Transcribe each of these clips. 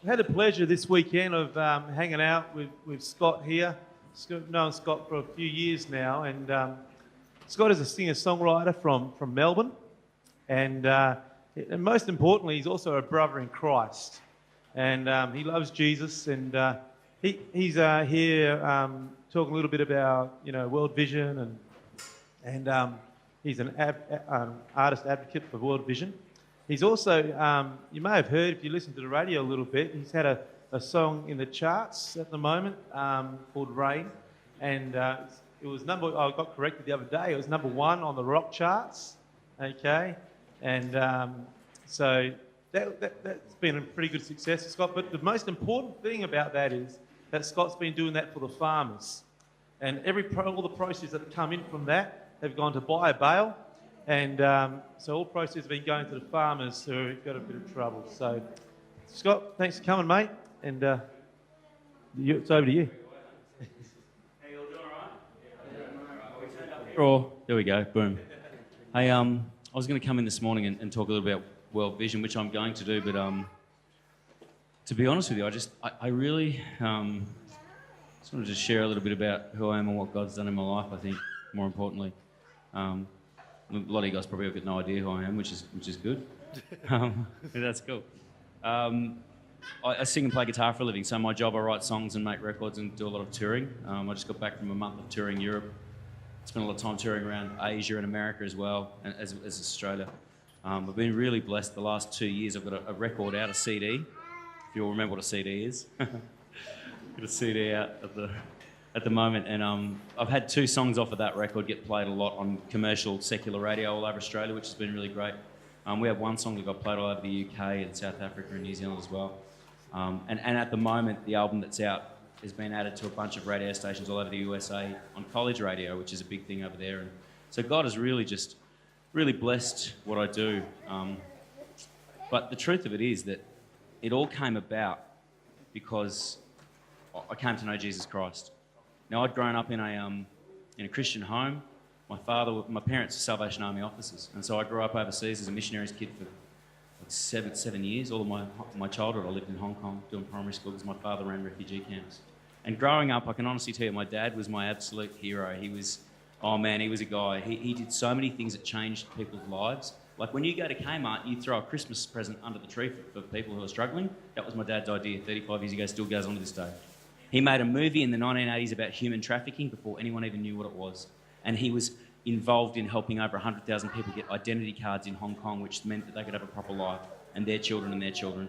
had the pleasure this weekend of hanging out with Scott here. Known Scott for a few years now, and Scott is a singer-songwriter from Melbourne, and most importantly, he's also a brother in Christ, and he loves Jesus, and he's here talking a little bit about World Vision, and he's an artist advocate for World Vision. He's also, you may have heard if you listen to the radio a little bit, he's had a song in the charts at the moment called Rain, and it was I got corrected the other day, it was number 1 on the rock charts, okay, and so that's been a pretty good success, Scott, but the most important thing about that is that Scott's been doing that for the farmers, and all the proceeds that have come in from that have gone to buy a bale, and so all proceeds have been going to the farmers who have got a bit of trouble. So, Scott, thanks for coming, mate, and it's over to you. Hey, you all doing all right? There we go, boom. Hey, I was going to come in this morning and talk a little about World Vision, which I'm going to do, but to be honest with you, I really just wanted to share a little bit about who I am and what God's done in my life, I think, more importantly. A lot of you guys probably have got no idea who I am, which is good. That's cool. I sing and play guitar for a living, so my job, I write songs and make records and do a lot of touring. I just got back from a month of touring Europe. Spent a lot of time touring around Asia and America as well, as Australia. I've been really blessed the last 2 years. I've got a record out, a CD, if you'll remember what a CD is. Got a CD out at the moment, and I've had 2 songs off of that record get played a lot on commercial secular radio all over Australia, which has been really great. We have 1 song that got played all over the UK and South Africa and New Zealand as well. And at the moment, the album that's out has been added to a bunch of radio stations all over the USA on college radio, which is a big thing over there. And so God has really blessed what I do. But the truth of it is that it all came about because I came to know Jesus Christ. Now, I'd grown up in a Christian home. My parents were Salvation Army officers, and so I grew up overseas as a missionary's kid for like 7 years. All of my childhood I lived in Hong Kong doing primary school because my father ran refugee camps. And growing up, I can honestly tell you, my dad was my absolute hero. He was a guy. He did so many things that changed people's lives. Like when you go to Kmart, you throw a Christmas present under the tree for people who are struggling. That was my dad's idea 35 years ago, still goes on to this day. He made a movie in the 1980s about human trafficking before anyone even knew what it was. And he was involved in helping over 100,000 people get identity cards in Hong Kong, which meant that they could have a proper life, and their children and their children.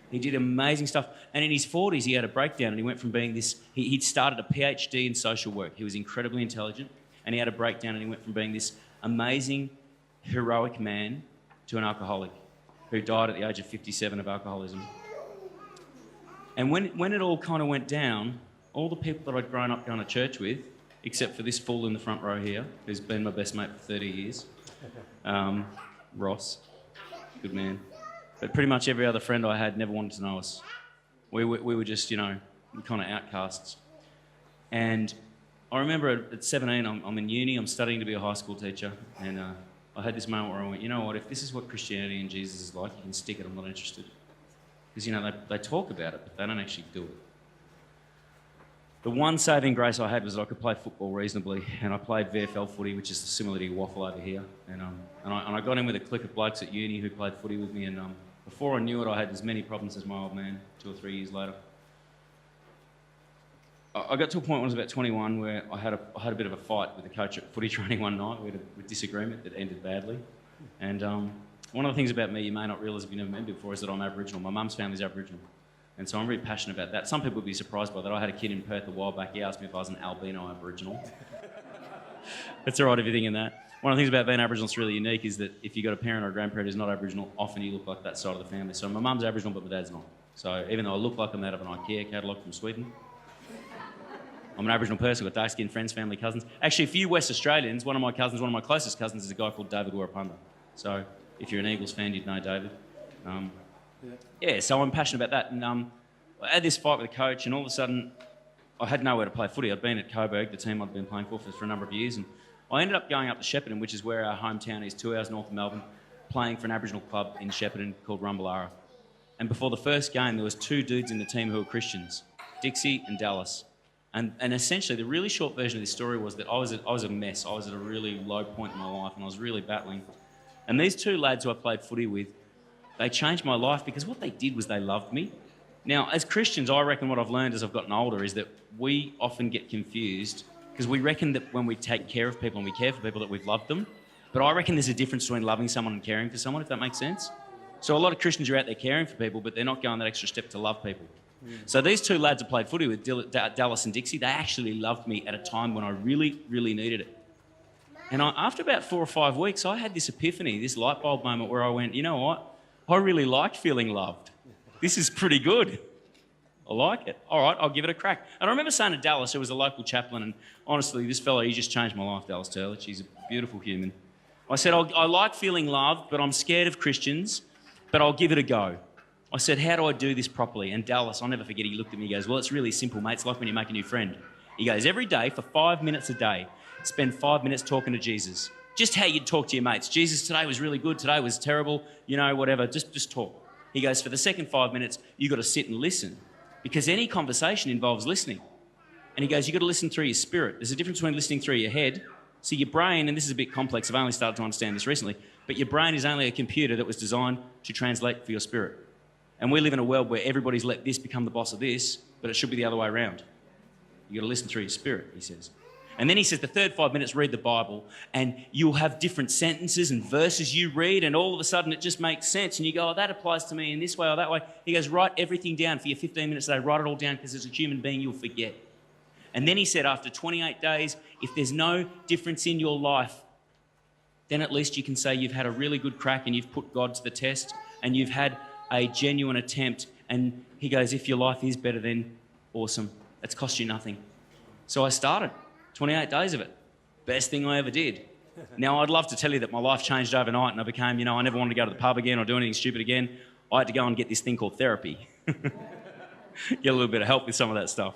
He did amazing stuff. And in his 40s, he had a breakdown, and he went from being this... He'd started a PhD in social work. He was incredibly intelligent, and he had a breakdown, and he went from being this amazing, heroic man to an alcoholic who died at the age of 57 of alcoholism. And when it all kind of went down, all the people that I'd grown up going to church with, except for this fool in the front row here, who's been my best mate for 30 years, Ross, good man. But pretty much every other friend I had never wanted to know us. We were just, kind of outcasts. And I remember at 17, I'm in uni, I'm studying to be a high school teacher, and I had this moment where I went, you know what, if this is what Christianity and Jesus is like, you can stick it, I'm not interested. Because, they talk about it, but they don't actually do it. The one saving grace I had was that I could play football reasonably, and I played VFL footy, which is similar to your waffle over here. And I got in with a clique of blokes at uni who played footy with me, and before I knew it, I had as many problems as my old man 2 or 3 years later. I got to a point when I was about 21 where I had a bit of a fight with the coach at footy training one night. We had a disagreement that ended badly. And one of the things about me you may not realise if you've never met me before is that I'm Aboriginal. My mum's family's Aboriginal. And so I'm really passionate about that. Some people would be surprised by that. I had a kid in Perth a while back. He asked me if I was an albino Aboriginal. That's all right if you're thinking that. One of the things about being Aboriginal that's really unique is that if you've got a parent or a grandparent who's not Aboriginal, often you look like that side of the family. So my mum's Aboriginal, but my dad's not. So even though I look like I'm out of an IKEA catalogue from Sweden, I'm an Aboriginal person. I've got dark-skinned friends, family, cousins. Actually, a few West Australians, one of my closest cousins is a guy called David Warapunda. So if you're an Eagles fan, you'd know David. So I'm passionate about that. And I had this fight with the coach, and all of a sudden, I had nowhere to play footy. I'd been at Coburg, the team I'd been playing for a number of years, and I ended up going up to Shepparton, which is where our hometown is, 2 hours north of Melbourne, playing for an Aboriginal club in Shepparton called Rumballara. And before the first game, there was 2 dudes in the team who were Christians, Dixie and Dallas. And essentially, the really short version of this story was that I was a mess. I was at a really low point in my life, and I was really battling. And these 2 lads who I played footy with, they changed my life because what they did was they loved me. Now, as Christians, I reckon what I've learned as I've gotten older is that we often get confused because we reckon that when we take care of people and we care for people that we've loved them. But I reckon there's a difference between loving someone and caring for someone, if that makes sense. So a lot of Christians are out there caring for people, but they're not going that extra step to love people. So these 2 lads I played footy with, Dallas and Dixie, they actually loved me at a time when I really, really needed it. And after about 4 or 5 weeks, I had this epiphany, this light bulb moment where I went, you know what? I really like feeling loved. This is pretty good. I like it. All right, I'll give it a crack. And I remember saying to Dallas, who was a local chaplain, and honestly, this fella, he just changed my life, Dallas Turlich. He's a beautiful human. I said, I like feeling loved, but I'm scared of Christians, but I'll give it a go. I said, how do I do this properly? And Dallas, I'll never forget, he looked at me, he goes, well, it's really simple, mate. It's like when you make a new friend. He goes, every day for 5 minutes a day, spend 5 minutes talking to Jesus. Just how you'd talk to your mates. Jesus, today was really good, today was terrible, you know, whatever, just talk. He goes, for the second 5 minutes, you've got to sit and listen because any conversation involves listening. And he goes, you've got to listen through your spirit. There's a difference between listening through your head. So your brain, and this is a bit complex, I've only started to understand this recently, but your brain is only a computer that was designed to translate for your spirit. And we live in a world where everybody's let this become the boss of this, but it should be the other way around. You've got to listen through your spirit, he says. And then he says the third 5 minutes, read the Bible, and you'll have different sentences and verses you read, and all of a sudden it just makes sense. And you go, oh, that applies to me in this way or that way. He goes, write everything down for your 15 minutes a day. Write it all down because as a human being, you'll forget. And then he said after 28 days, if there's no difference in your life, then at least you can say you've had a really good crack and you've put God to the test and you've had a genuine attempt. And he goes, if your life is better, then awesome. It's cost you nothing. So I started. 28 days of it. Best thing I ever did. Now, I'd love to tell you that my life changed overnight and I became, I never wanted to go to the pub again or do anything stupid again. I had to go and get this thing called therapy. Get a little bit of help with some of that stuff.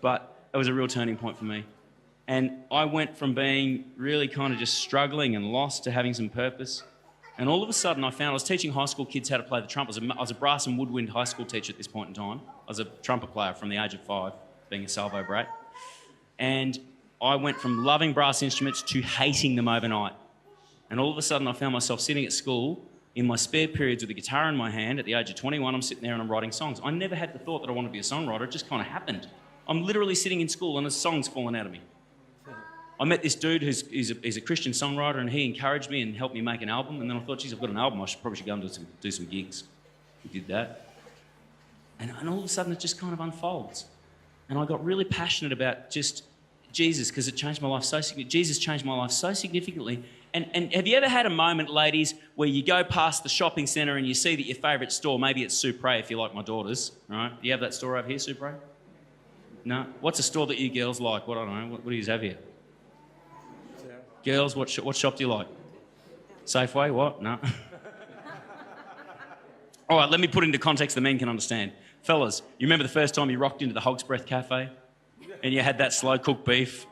But it was a real turning point for me. And I went from being really kind of just struggling and lost to having some purpose. And all of a sudden I found I was teaching high school kids how to play the trumpet. I was a brass and woodwind high school teacher at this point in time. I was a trumpet player from the age of 5, being a salvo brat. And I went from loving brass instruments to hating them overnight. And all of a sudden I found myself sitting at school in my spare periods with a guitar in my hand. At the age of 21, I'm sitting there and I'm writing songs. I never had the thought that I wanted to be a songwriter. It just kind of happened. I'm literally sitting in school and a song's falling out of me. I met this dude who's a Christian songwriter, and he encouraged me and helped me make an album. And then I thought, geez, I've got an album. I probably should go and do some gigs. We did that. And all of a sudden it just kind of unfolds. And I got really passionate about just Jesus because it changed my life so significantly. Jesus changed my life so significantly. And have you ever had a moment, ladies, where you go past the shopping centre and you see that your favourite store, maybe it's Supre if you like my daughters, right? Do you have that store over here, Supre? No? What's a store that you girls like? What, I don't know. What do you have here? Girls, what shop do you like? Safeway? What? No. All right, let me put it into context the men can understand. Fellas, you remember the first time you rocked into the Hog's Breath Cafe and you had that slow-cooked beef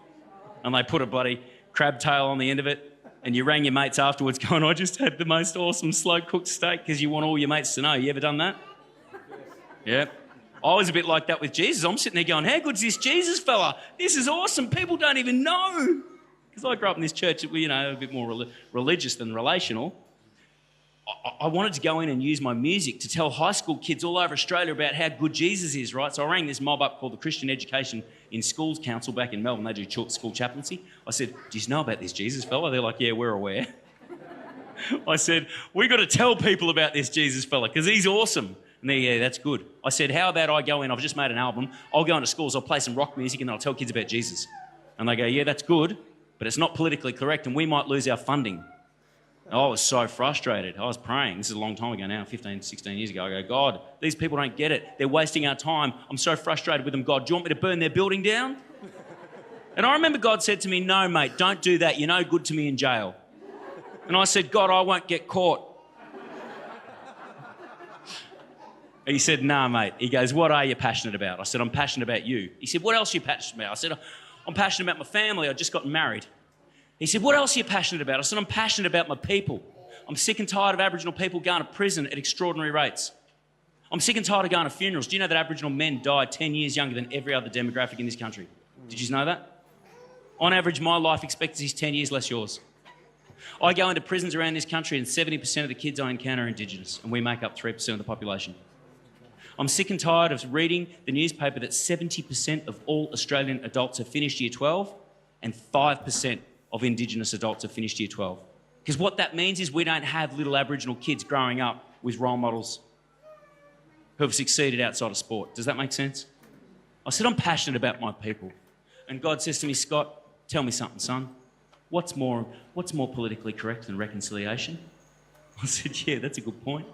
and they put a bloody crab tail on the end of it and you rang your mates afterwards going, I just had the most awesome slow-cooked steak because you want all your mates to know. You ever done that? Yeah. I was a bit like that with Jesus. I'm sitting there going, how good's this Jesus fella? This is awesome. People don't even know. Because I grew up in this church, a bit more religious than relational. I wanted to go in and use my music to tell high school kids all over Australia about how good Jesus is, right? So I rang this mob up called the Christian Education in Schools Council back in Melbourne. They do school chaplaincy. I said, do you know about this Jesus fella? They're like, yeah, we're aware. I said, we got to tell people about this Jesus fella because he's awesome. And they're, yeah, that's good. I said, how about I go in, I've just made an album, I'll go into schools, I'll play some rock music and then I'll tell kids about Jesus. And they go, yeah, that's good, but it's not politically correct and we might lose our funding. I was so frustrated. I was praying. This is a long time ago now, 15, 16 years ago. I go, God, these people don't get it. They're wasting our time. I'm so frustrated with them. God, do you want me to burn their building down? And I remember God said to me, no, mate, don't do that. You're no good to me in jail. And I said, God, I won't get caught. He said, nah, mate. He goes, what are you passionate about? I said, I'm passionate about you. He said, what else are you passionate about? I said, I'm passionate about my family. I just got married. He said, what else are you passionate about? I said, I'm passionate about my people. I'm sick and tired of Aboriginal people going to prison at extraordinary rates. I'm sick and tired of going to funerals. Do you know that Aboriginal men die 10 years younger than every other demographic in this country? Did you know that? On average, my life expectancy is 10 years less yours. I go into prisons around this country and 70% of the kids I encounter are Indigenous, and we make up 3% of the population. I'm sick and tired of reading the newspaper that 70% of all Australian adults have finished Year 12 and 5% of Indigenous adults have finished Year 12. Because what that means is we don't have little Aboriginal kids growing up with role models who have succeeded outside of sport. Does that make sense? I said, I'm passionate about my people. And God says to me, Scott, tell me something, son. What's more politically correct than reconciliation? I said, yeah, that's a good point.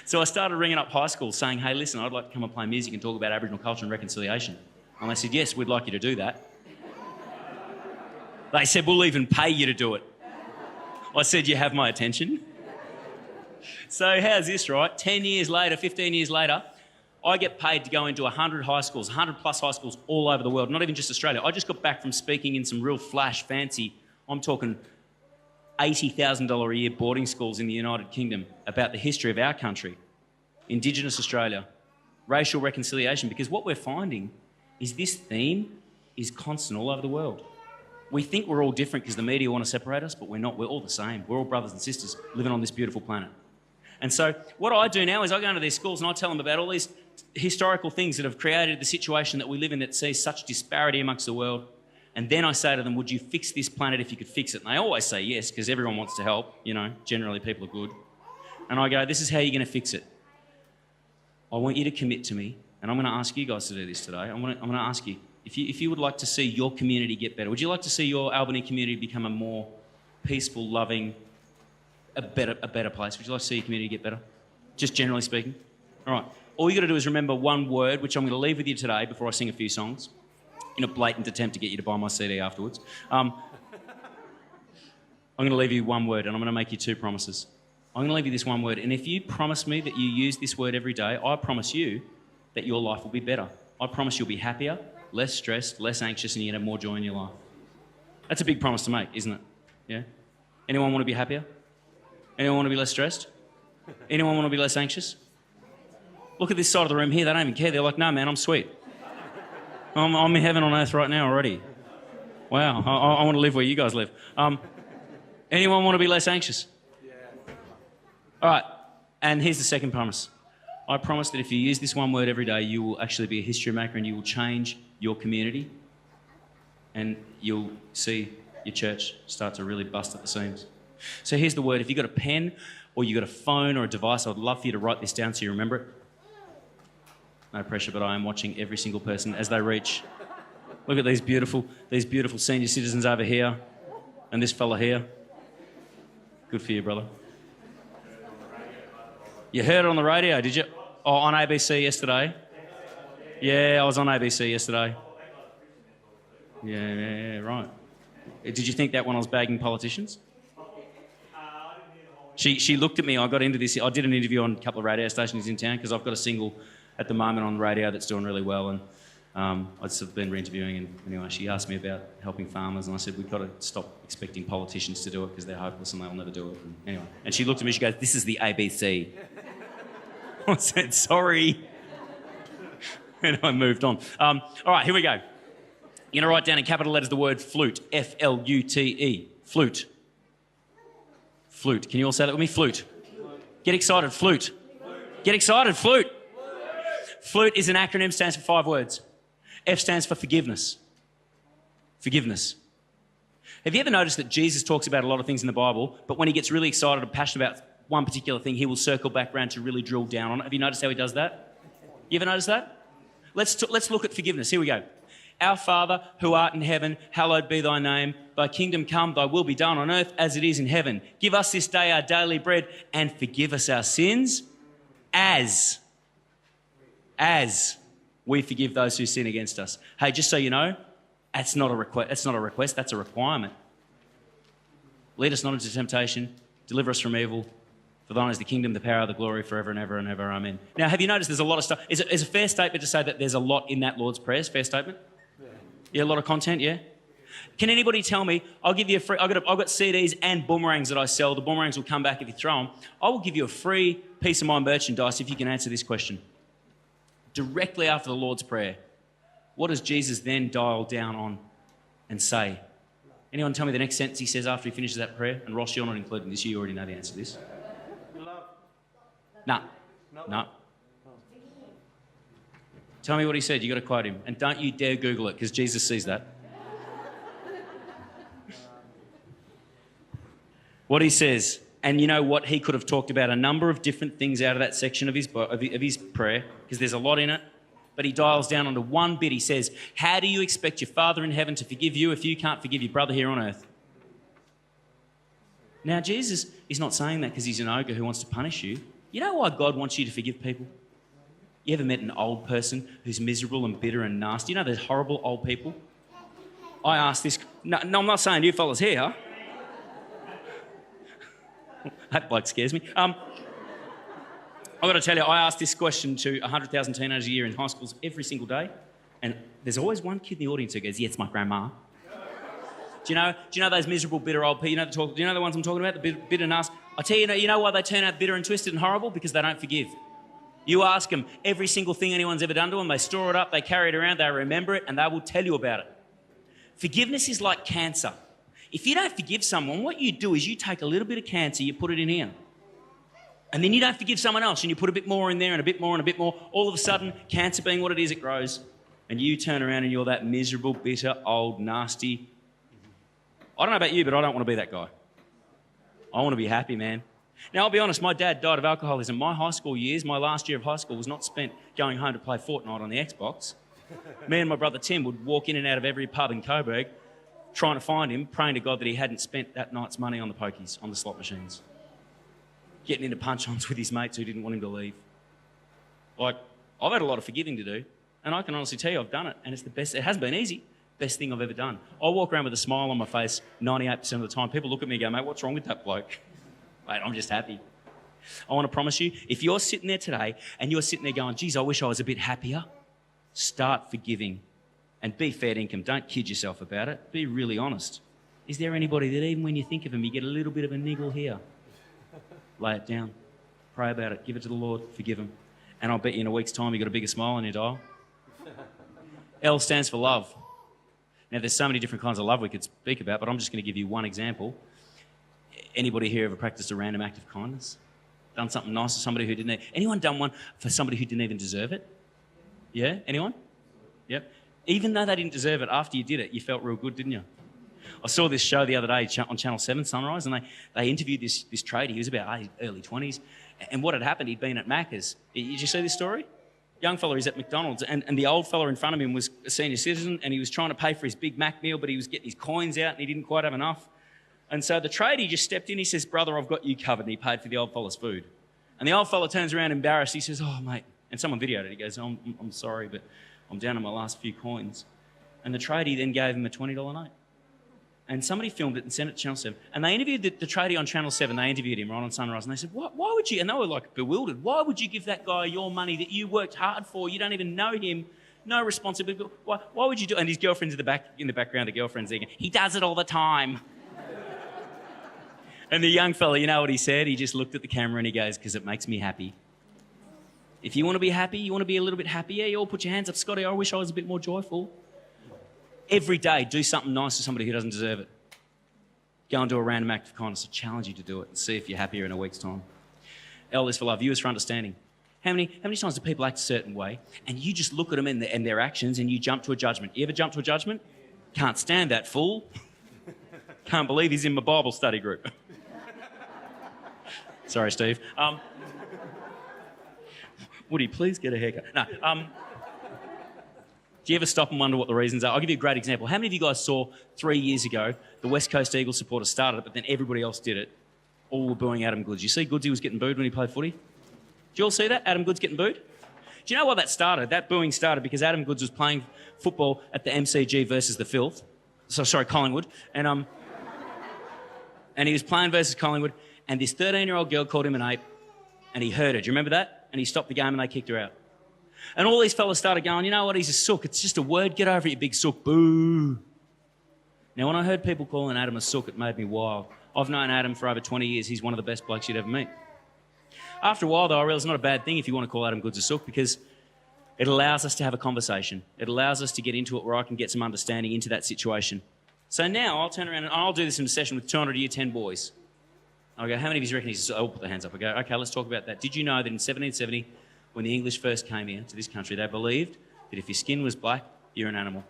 So I started ringing up high schools saying, hey, listen, I'd like to come and play music and talk about Aboriginal culture and reconciliation. And they said, yes, we'd like you to do that. They said, we'll even pay you to do it. I said, you have my attention. So how's this, right? 10 years later, 15 years later, I get paid to go into 100 high schools, 100 plus high schools all over the world, not even just Australia. I just got back from speaking in some real flash, fancy, I'm talking $80,000 a year boarding schools in the United Kingdom about the history of our country, Indigenous Australia, racial reconciliation, because what we're finding is this theme is constant all over the world. We think we're all different because the media want to separate us, but we're not. We're all the same. We're all brothers and sisters living on this beautiful planet. And so what I do now is I go into these schools and I tell them about all these historical things that have created the situation that we live in that sees such disparity amongst the world. And then I say to them, would you fix this planet if you could fix it? And they always say yes, because everyone wants to help. You know, generally people are good. And I go, this is how you're going to fix it. I want you to commit to me, and I'm going to ask you guys to do this today. I'm going to ask you, if you would like to see your community get better, would you like to see your Albany community become a more peaceful, loving, a better place? Would you like to see your community get better? Just generally speaking. All right. All you got to do is remember one word, which I'm going to leave with you today before I sing a few songs, in a blatant attempt to get you to buy my CD afterwards. I'm going to leave you one word, and I'm going to make you two promises. I'm going to leave you this one word, and if you promise me that you use this word every day, I promise you that your life will be better. I promise you'll be happier, less stressed, less anxious, and you're going to have more joy in your life. That's a big promise to make, isn't it? Yeah? Anyone want to be happier? Anyone want to be less stressed? Anyone want to be less anxious? Look at this side of the room here. They don't even care. They're like, no, man, I'm sweet. I'm in heaven on earth right now already. Wow, I want to live where you guys live. Anyone want to be less anxious? Yeah. All right, and here's the second promise. I promise that if you use this one word every day, you will actually be a history maker and you will change your community, and you'll see your church start to really bust at the seams. So here's the word. If you've got a pen or you've got a phone or a device, I'd love for you to write this down so you remember it. No pressure, but I am watching every single person as they reach. Look at these beautiful senior citizens over here and this fella here. Good for you, brother. You heard it on the radio, did you? Oh, on ABC yesterday? Yeah, I was on ABC yesterday. Yeah, right. Did you think that when I was bagging politicians? She looked at me. I got into this. I did an interview on a couple of radio stations in town because I've got a single at the moment on the radio that's doing really well, and I'd sort of been re-interviewing, and anyway, she asked me about helping farmers, and I said, we've got to stop expecting politicians to do it because they're hopeless and they'll never do it. And anyway, and she looked at me, she goes, this is the ABC. I said, sorry. And I moved on. All right, here we go. You're going to write down in capital letters the word flute, F-L-U-T-E, flute. Flute. Can you all say that with me? Flute. Get excited, flute. Get excited, flute. FLUTE is an acronym, stands for 5 words. F stands for forgiveness. Forgiveness. Have you ever noticed that Jesus talks about a lot of things in the Bible, but when he gets really excited or passionate about one particular thing, he will circle back around to really drill down on it? Have you noticed how he does that? You ever noticed that? Let's look at forgiveness. Here we go. Our Father, who art in heaven, hallowed be thy name. Thy kingdom come, thy will be done on earth as it is in heaven. Give us this day our daily bread and forgive us our sins as we forgive those who sin against us. Hey, just so you know, that's not a request, that's a requirement. Lead us not into temptation, deliver us from evil. For thine is the kingdom, the power, the glory, forever and ever and ever. Amen. Now, have you noticed there's a lot of stuff? Is it a fair statement to say that there's a lot in that Lord's Prayer? Fair statement? Yeah, a lot of content, yeah? Can anybody tell me, I'll give you a free, I've got CDs and boomerangs that I sell. The boomerangs will come back if you throw them. I will give you a free piece of my merchandise if you can answer this question. Directly after the Lord's Prayer, what does Jesus then dial down on and say? Anyone tell me the next sentence he says after he finishes that prayer? And Ross, you're not including this. You already know the answer to this. Nah. No. Tell me what he said. You got to quote him. And don't you dare Google it, because Jesus sees that. What he says, and you know what? He could have talked about a number of different things out of that section of his prayer, because there's a lot in it. But he dials down onto one bit. He says, how do you expect your Father in heaven to forgive you if you can't forgive your brother here on earth? Now, Jesus is not saying that because he's an ogre who wants to punish you. You know why God wants you to forgive people? You ever met an old person who's miserable and bitter and nasty? You know those horrible old people? I asked this... No, I'm not saying you fellas here. That bloke scares me. I've got to tell you, I ask this question to 100,000 teenagers a year in high schools every single day, and there's always one kid in the audience who goes, yeah, it's my grandma. Do you know those miserable, bitter old people? Do you know the ones I'm talking about, the bitter, nasty? I tell you, you know why they turn out bitter and twisted and horrible? Because they don't forgive. You ask them every single thing anyone's ever done to them, they store it up, they carry it around, they remember it, and they will tell you about it. Forgiveness is like cancer. If you don't forgive someone, what you do is you take a little bit of cancer, you put it in here. And then you don't forgive someone else, and you put a bit more in there and a bit more and a bit more. All of a sudden, cancer being what it is, it grows. And you turn around and you're that miserable, bitter, old, nasty... I don't know about you, but I don't want to be that guy. I want to be happy, man. Now, I'll be honest, my dad died of alcoholism. My high school years, my last year of high school was not spent going home to play Fortnite on the Xbox. Me and my brother Tim would walk in and out of every pub in Coburg trying to find him, praying to God that he hadn't spent that night's money on the pokies, on the slot machines. Getting into punch-ons with his mates who didn't want him to leave. Like, I've had a lot of forgiving to do, and I can honestly tell you I've done it, and it's the best. It hasn't been easy. Best thing I've ever done. I walk around with a smile on my face 98% of the time. People look at me and go, mate, what's wrong with that bloke? Mate, I'm just happy. I want to promise you, if you're sitting there today and you're sitting there going, geez, I wish I was a bit happier, start forgiving. And be fair income. Don't kid yourself about it. Be really honest. Is there anybody that even when you think of them, you get a little bit of a niggle here? Lay it down. Pray about it. Give it to the Lord. Forgive them. And I'll bet you in a week's time you've got a bigger smile on your dial. L stands for love. Now, there's so many different kinds of love we could speak about, but I'm just going to give you one example. Anybody here ever practiced a random act of kindness? Done something nice for somebody who didn't... Anyone done one for somebody who didn't even deserve it? Yeah? Anyone? Yep. Even though they didn't deserve it, after you did it, you felt real good, didn't you? I saw this show the other day on Channel 7, Sunrise, and they interviewed this tradie. He was about early 20s. And what had happened, he'd been at Macca's. Did you see this story? Young fella, he's at McDonald's, and the old fella in front of him was a senior citizen, and he was trying to pay for his Big Mac meal, but he was getting his coins out, and he didn't quite have enough. And so the tradie just stepped in. He says, brother, I've got you covered, and he paid for the old fella's food. And the old fella turns around embarrassed. He says, oh, mate. And someone videoed it. He goes, I'm sorry, but I'm down to my last few coins. And the tradie then gave him a $20 note. And somebody filmed it and sent it to Channel 7. And they interviewed the tradie on Channel 7. They interviewed him right on Sunrise. And they said, why would you? And they were like bewildered. Why would you give that guy your money that you worked hard for? You don't even know him. No responsibility. Why would you do? And his girlfriend's in the background. The girlfriend's there. He does it all the time. And the young fella, you know what he said? He just looked at the camera and he goes, because it makes me happy. If you want to be happy, you want to be a little bit happier, you all put your hands up. Scotty, I wish I was a bit more joyful. Every day, do something nice to somebody who doesn't deserve it. Go and do a random act of kindness. I challenge you to do it and see if you're happier in a week's time. L is for love. U is for understanding. How many times do people act a certain way and you just look at them and their actions and you jump to a judgment? You ever jump to a judgment? Can't stand that fool. Can't believe he's in my Bible study group. Sorry, Steve. Would he please get a haircut? No. Do you ever stop and wonder what the reasons are? I'll give you a great example. How many of you guys saw 3 years ago the West Coast Eagles supporters started it, but then everybody else did it? All were booing Adam Goods. You see Goodsy was getting booed when he played footy? Did you all see that? Adam Goods getting booed? Do you know why that started? That booing started because Adam Goods was playing football at the MCG versus the Filth. Collingwood. And he was playing versus Collingwood, and this 13-year-old girl called him an ape, and he heard her. Do you remember that? And he stopped the game and they kicked her out. And all these fellas started going, you know what, he's a sook. It's just a word. Get over it, you big sook. Boo. Now, when I heard people calling Adam a sook, it made me wild. I've known Adam for over 20 years. He's one of the best blokes you'd ever meet. After a while, though, I realised it's not a bad thing if you want to call Adam Goods a sook, because it allows us to have a conversation. It allows us to get into it where I can get some understanding into that situation. So now I'll turn around and I'll do this in a session with 200 year 10 boys. I'll go, how many of you reckon he's... I'll put their hands up. I go, okay, let's talk about that. Did you know that in 1770, when the English first came here to this country, they believed that if your skin was black, you're an animal.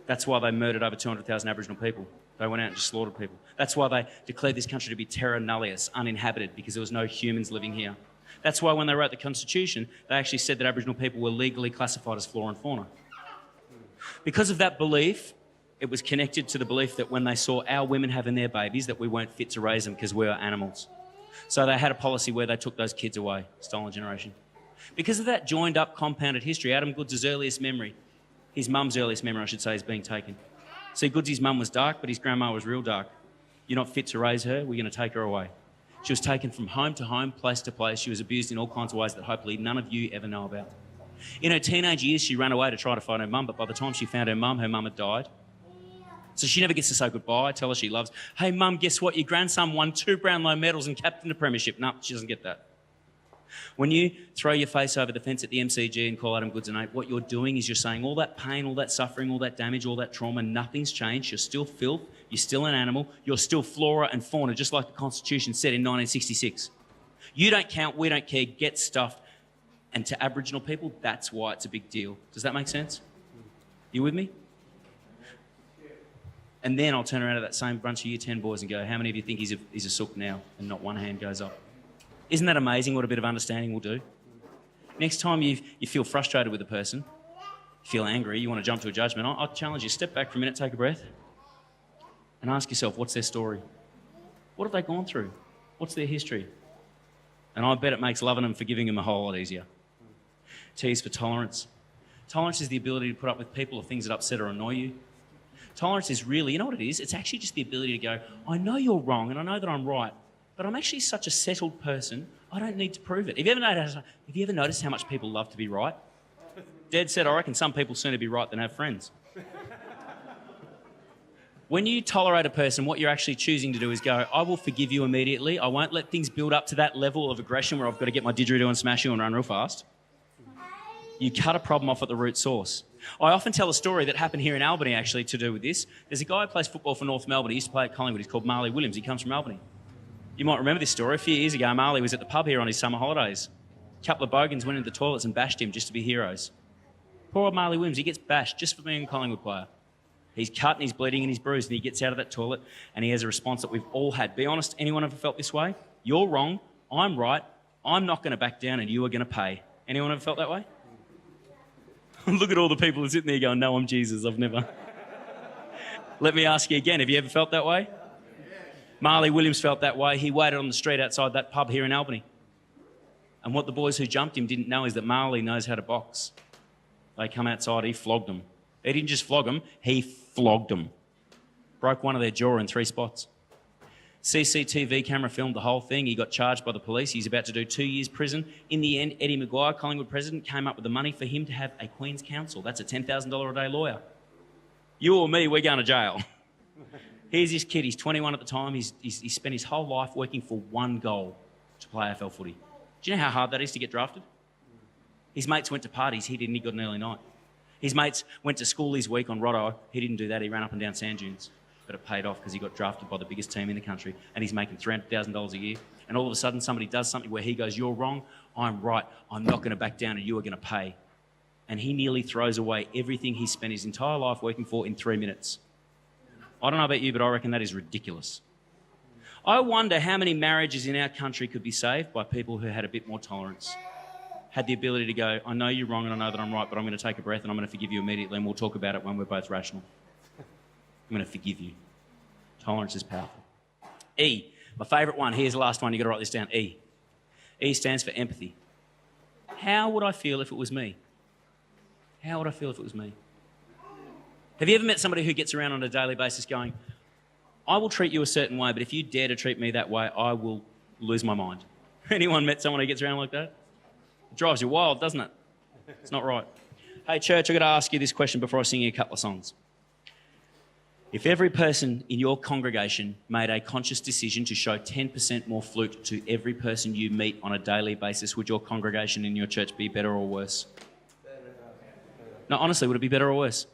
That's why they murdered over 200,000 Aboriginal people. They went out and just slaughtered people. That's why they declared this country to be terra nullius, uninhabited, because there was no humans living here. That's why when they wrote the Constitution, they actually said that Aboriginal people were legally classified as flora and fauna. Because of that belief, it was connected to the belief that when they saw our women having their babies, that we weren't fit to raise them because we are animals. So they had a policy where they took those kids away, stolen generation. Because of that joined up, compounded history, Adam Goods' earliest memory, his mum's earliest memory, I should say, is being taken. See, Goods' mum was dark, but his grandma was real dark. You're not fit to raise her, we're going to take her away. She was taken from home to home, place to place. She was abused in all kinds of ways that hopefully none of you ever know about. In her teenage years, she ran away to try to find her mum, but by the time she found her mum had died. So she never gets to say goodbye, tell her she loves. Hey, mum, guess what? Your grandson won 2 Brownlow medals and captained a premiership. No, she doesn't get that. When you throw your face over the fence at the MCG and call Adam Goods an ape, what you're doing is you're saying all that pain, all that suffering, all that damage, all that trauma, nothing's changed. You're still filth. You're still an animal. You're still flora and fauna, just like the Constitution said in 1966. You don't count. We don't care. Get stuffed. And to Aboriginal people, that's why it's a big deal. Does that make sense? You with me? And then I'll turn around to that same bunch of year 10 boys and go, how many of you think he's a sook now? And not one hand goes up. Isn't that amazing what a bit of understanding will do? Next time you feel frustrated with a person, feel angry, you want to jump to a judgment, I'll challenge you, step back for a minute, take a breath, and ask yourself, what's their story? What have they gone through? What's their history? And I bet it makes loving them, forgiving them a whole lot easier. T is for tolerance. Tolerance is the ability to put up with people or things that upset or annoy you. Tolerance is really, you know what it is? It's actually just the ability to go, I know you're wrong and I know that I'm right, but I'm actually such a settled person, I don't need to prove it. Have you ever noticed how much people love to be right? Dead set, I reckon some people sooner be right than have friends. When you tolerate a person, what you're actually choosing to do is go, I will forgive you immediately. I won't let things build up to that level of aggression where I've got to get my didgeridoo and smash you and run real fast. You cut a problem off at the root source. I often tell a story that happened here in Albany, actually, to do with this. There's a guy who plays football for North Melbourne. He used to play at Collingwood. He's called Marley Williams. He comes from Albany. You might remember this story. A few years ago, Marley was at the pub here on his summer holidays. A couple of bogans went into the toilets and bashed him just to be heroes. Poor old Marley Williams, he gets bashed just for being a Collingwood player. He's cut and he's bleeding and he's bruised and he gets out of that toilet and he has a response that we've all had. Be honest, anyone ever felt this way? You're wrong, I'm right, I'm not going to back down and you are going to pay. Anyone ever felt that way? Look at all the people who are sitting there going, no, I'm Jesus, I've never. Let me ask you again, have you ever felt that way? Marley Williams felt that way. He waited on the street outside that pub here in Albany. And what the boys who jumped him didn't know is that Marley knows how to box. They come outside, he flogged them. He didn't just flog them, he flogged them. Broke one of their jaw in 3 spots. CCTV camera filmed the whole thing. He got charged by the police. He's about to do 2 years prison. In the end, Eddie Maguire, Collingwood president, came up with the money for him to have a Queen's Counsel. That's a $10,000 a day lawyer. You or me, we're going to jail. Here's this kid, he's 21 at the time. He's spent his whole life working for one goal, to play AFL footy. Do you know how hard that is to get drafted? His mates went to parties, he didn't, he got an early night. His mates went to school this week on Roto, he didn't do that, he ran up and down sand dunes. But it paid off because he got drafted by the biggest team in the country and he's making $300,000 a year. And all of a sudden somebody does something where he goes, you're wrong, I'm right, I'm not going to back down and you are going to pay. And he nearly throws away everything he spent his entire life working for in 3 minutes. I don't know about you, but I reckon that is ridiculous. I wonder how many marriages in our country could be saved by people who had a bit more tolerance, had the ability to go, I know you're wrong and I know that I'm right, but I'm going to take a breath and I'm going to forgive you immediately and we'll talk about it when we're both rational. I'm going to forgive you. Tolerance is powerful. E, my favourite one. Here's the last one. You've got to write this down. E. E stands for empathy. How would I feel if it was me? How would I feel if it was me? Have you ever met somebody who gets around on a daily basis going, I will treat you a certain way, but if you dare to treat me that way, I will lose my mind? Anyone met someone who gets around like that? It drives you wild, doesn't it? It's not right. Hey, church, I've got to ask you this question before I sing you a couple of songs. If every person in your congregation made a conscious decision to show 10% more flute to every person you meet on a daily basis, would your congregation in your church be better or worse? No, honestly, would it be better or worse?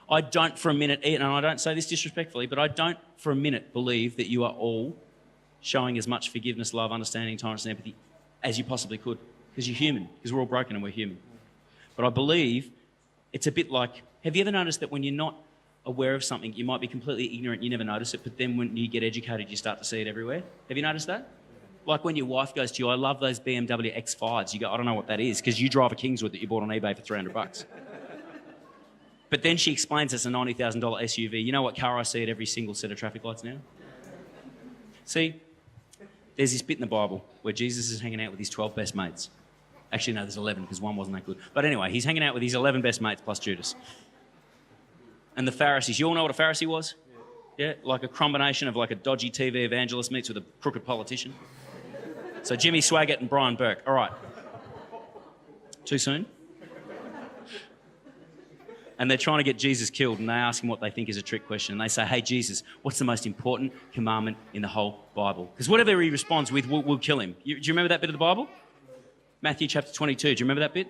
I don't for a minute, and I don't say this disrespectfully, but I don't for a minute believe that you are all showing as much forgiveness, love, understanding, tolerance and empathy as you possibly could, because you're human, because we're all broken and we're human. But I believe it's a bit like, have you ever noticed that when you're not aware of something, you might be completely ignorant, you never notice it, but then when you get educated, you start to see it everywhere? Have you noticed that? Like when your wife goes to you, I love those BMW X5s. You go, I don't know what that is, because you drive a Kingswood that you bought on eBay for $300. But then she explains it's a $90,000 SUV. You know what car I see at every single set of traffic lights now? See, there's this bit in the Bible where Jesus is hanging out with his 12 best mates. Actually, no, there's 11 because one wasn't that good. But anyway, he's hanging out with his 11 best mates plus Judas. And the Pharisees, you all know what a Pharisee was? Yeah, like a combination of like a dodgy TV evangelist meets with a crooked politician. So Jimmy Swaggart and Brian Burke. All right. Too soon? And they're trying to get Jesus killed, and they ask him what they think is a trick question. And they say, hey, Jesus, what's the most important commandment in the whole Bible? Because whatever he responds with, we'll kill him. Do you remember that bit of the Bible? Matthew chapter 22. Do you remember that bit?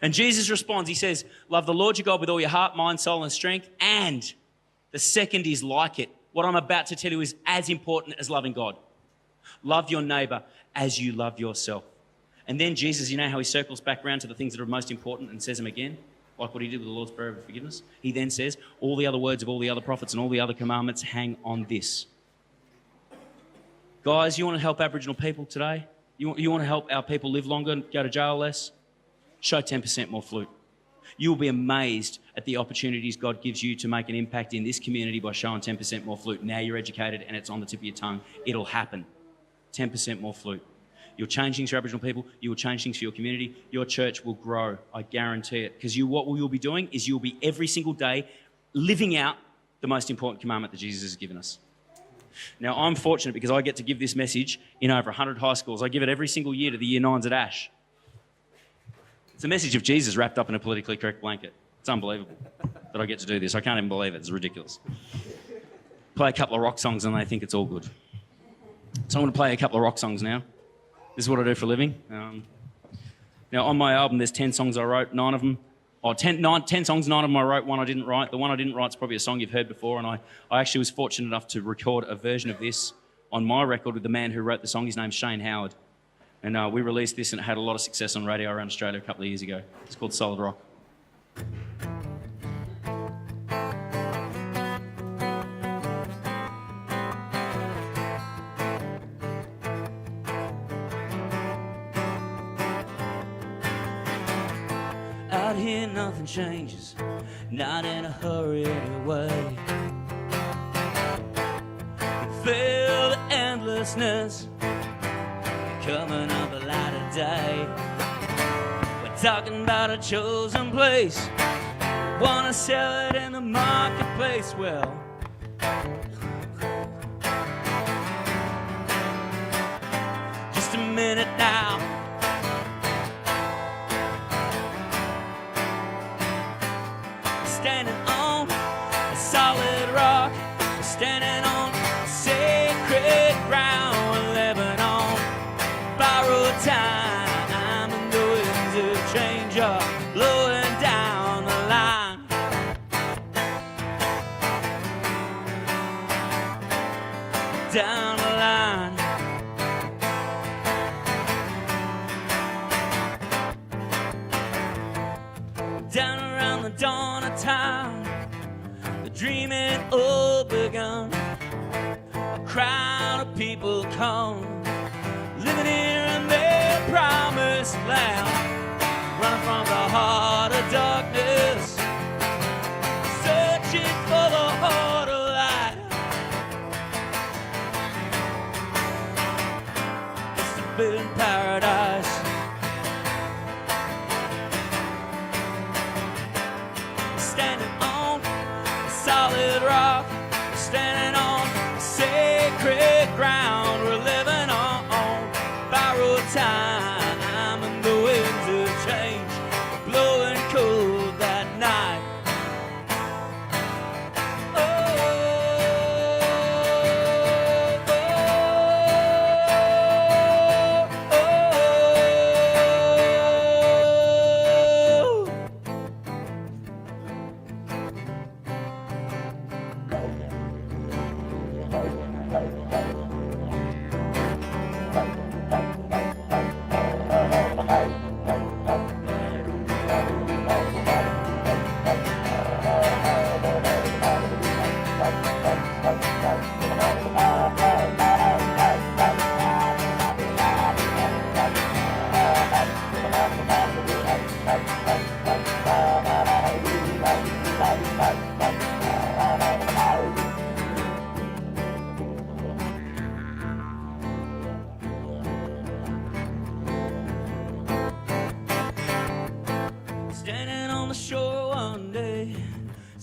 And Jesus responds, he says, love the Lord your God with all your heart, mind, soul, and strength. And the second is like it. What I'm about to tell you is as important as loving God. Love your neighbour as you love yourself. And then Jesus, you know how he circles back around to the things that are most important and says them again? Like what he did with the Lord's Prayer of forgiveness. He then says, all the other words of all the other prophets and all the other commandments hang on this. Guys, you want to help Aboriginal people today? You want to help our people live longer and go to jail less? Show 10% more flute. You will be amazed at the opportunities God gives you to make an impact in this community by showing 10% more flute. Now you're educated and it's on the tip of your tongue. It'll happen. 10% more flute. You'll change things for Aboriginal people. You will change things for your community. Your church will grow. I guarantee it. Because what you'll be doing is you'll be every single day living out the most important commandment that Jesus has given us. Now, I'm fortunate because I get to give this message in over 100 high schools. I give it every single year to the Year 9s at Ash. It's a message of Jesus wrapped up in a politically correct blanket. It's unbelievable that I get to do this. I can't even believe it. It's ridiculous. Play a couple of rock songs and they think it's all good. So I'm going to play a couple of rock songs now. This is what I do for a living. Now, on my album, there's 10 songs I wrote, 10 songs, 9 of them I wrote, 1 I didn't write. The one I didn't write is probably a song you've heard before, and I actually was fortunate enough to record a version of this on my record with the man who wrote the song. His name's Shane Howard. And we released this and it had a lot of success on radio around Australia a couple of years ago. It's called Solid Rock. Out here nothing changes, not in a hurry anyway. Feel the endlessness coming up the light of day. We're talking about a chosen place. Wanna sell it in the marketplace. Well, just a minute now. Standing on a solid rock. We're standing on sacred ground. We're living on borrowed time, and the winds of change are blowing down the line. Down the line. Down around the dawn of time, the dreaming all begun. A crowd of people come, living here in their promised land, running from the heart of darkness, searching for the heart of light. It's the forbidden paradise. Standing on a solid rock, standing on sacred ground. We're living on borrowed time, and the winds of change are blowing cold that night.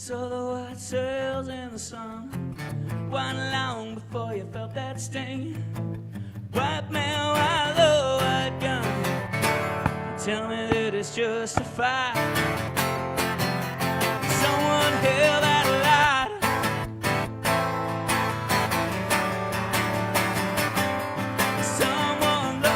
Saw the white sails in the sun. Wasn't long before you felt that sting. White man, white low, white gun. Tell me that it's justified. Someone held that light. Someone loved.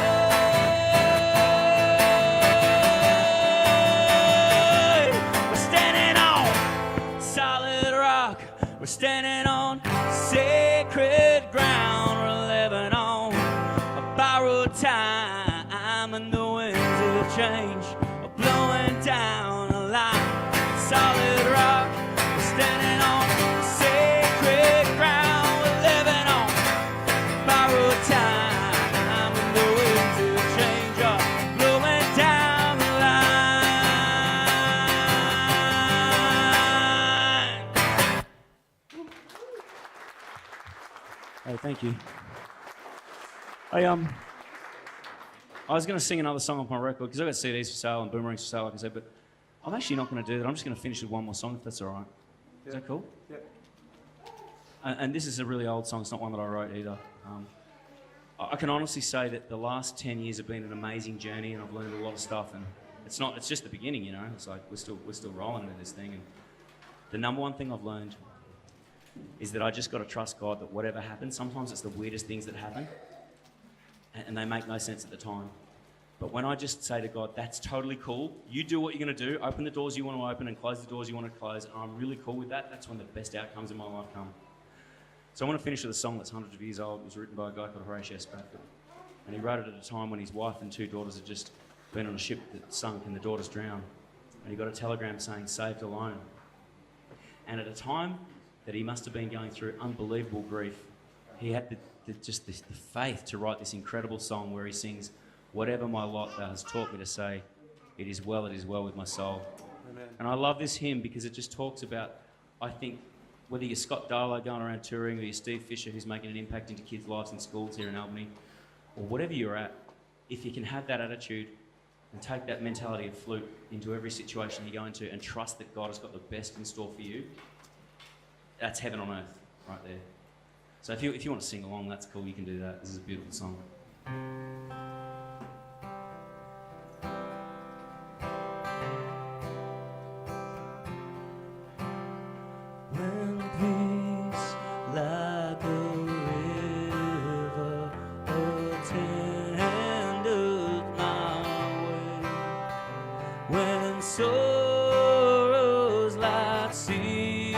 We're standing on solid rock. We're standing on sacred ground. We're living on a borrowed time, and the winds of change are blowing down a line. Solid rock, we're standing on sacred ground. We're living on borrowed time, and the winds of change are blowing down the line. Hey, thank you. I was going to sing another song off my record because I've got CDs for sale and boomerangs for sale, like I said, but I'm actually not going to do that. I'm just going to finish with one more song, if that's all right. Is that cool? Yep. And this is a really old song. It's not one that I wrote either. I can honestly say that the last 10 years have been an amazing journey, and I've learned a lot of stuff. And it's just the beginning, you know. It's like we're still rolling into this thing. And the number one thing I've learned is that I just got to trust God that whatever happens, sometimes it's the weirdest things that happen, and they make no sense at the time. But when I just say to God, that's totally cool, you do what you're going to do, open the doors you want to open and close the doors you want to close, and I'm really cool with that, that's when the best outcomes in my life come. So I want to finish with a song that's hundreds of years old. It was written by a guy called Horatio Spafford, and he wrote it at a time when his wife and 2 daughters had just been on a ship that sunk and the daughters drowned, and he got a telegram saying, saved alone. And at a time that he must have been going through unbelievable grief, he had the faith to write this incredible song where he sings, whatever my lot has taught me to say, it is well with my soul. Amen. And I love this hymn because it just talks about, I think, whether you're Scot Darlow going around touring or you're Steve Fisher who's making an impact into kids' lives in schools here in Albany, or whatever you're at, if you can have that attitude and take that mentality of FLUTE into every situation you go into and trust that God has got the best in store for you, that's heaven on earth right there. So if you want to sing along, that's cool, you can do that. This is a beautiful song. When peace like a river attendeth my way, when sorrows like sea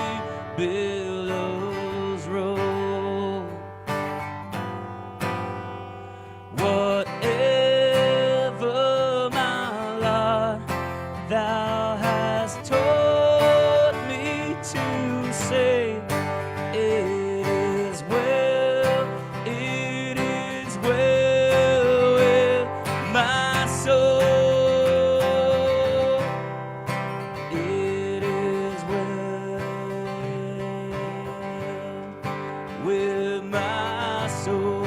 billows roll, whatever my lot, thou hast taught me to say, it is well with my soul. It is well with my soul.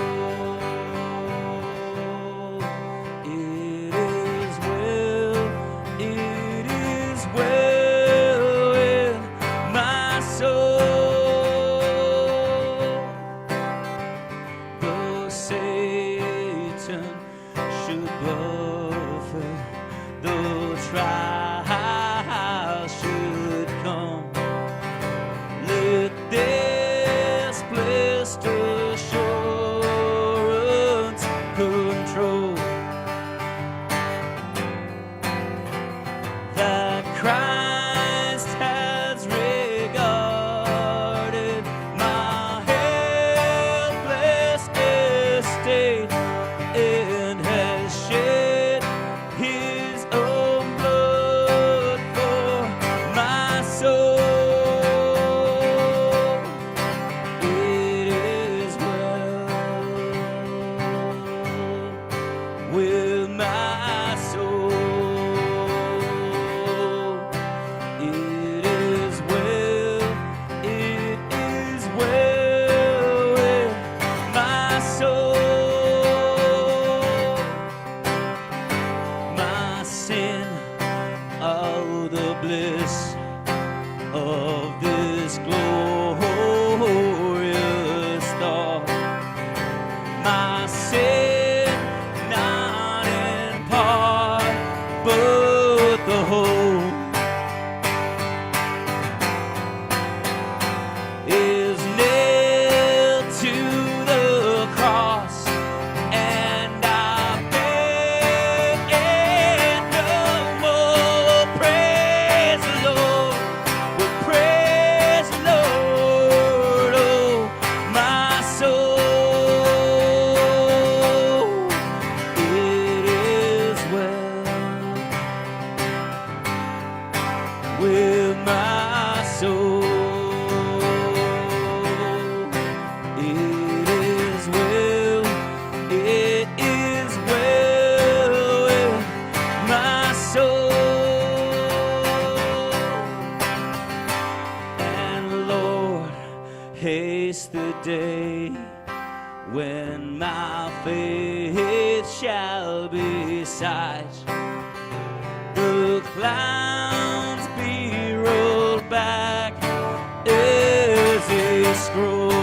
It is well with my soul. Though Satan should buffet, though trials should come, let this blessed assurance control that Christ has regarded my helpless estate and has shed his own blood my sin, not in part, but the whole, is nailed to the cross, and I bear no more. Praise the Lord, well, praise the Lord, oh my soul. It is well with my soul. It is well with my soul. And Lord, haste the day when my faith shall be sight. The clouds be rolled back as a scroll.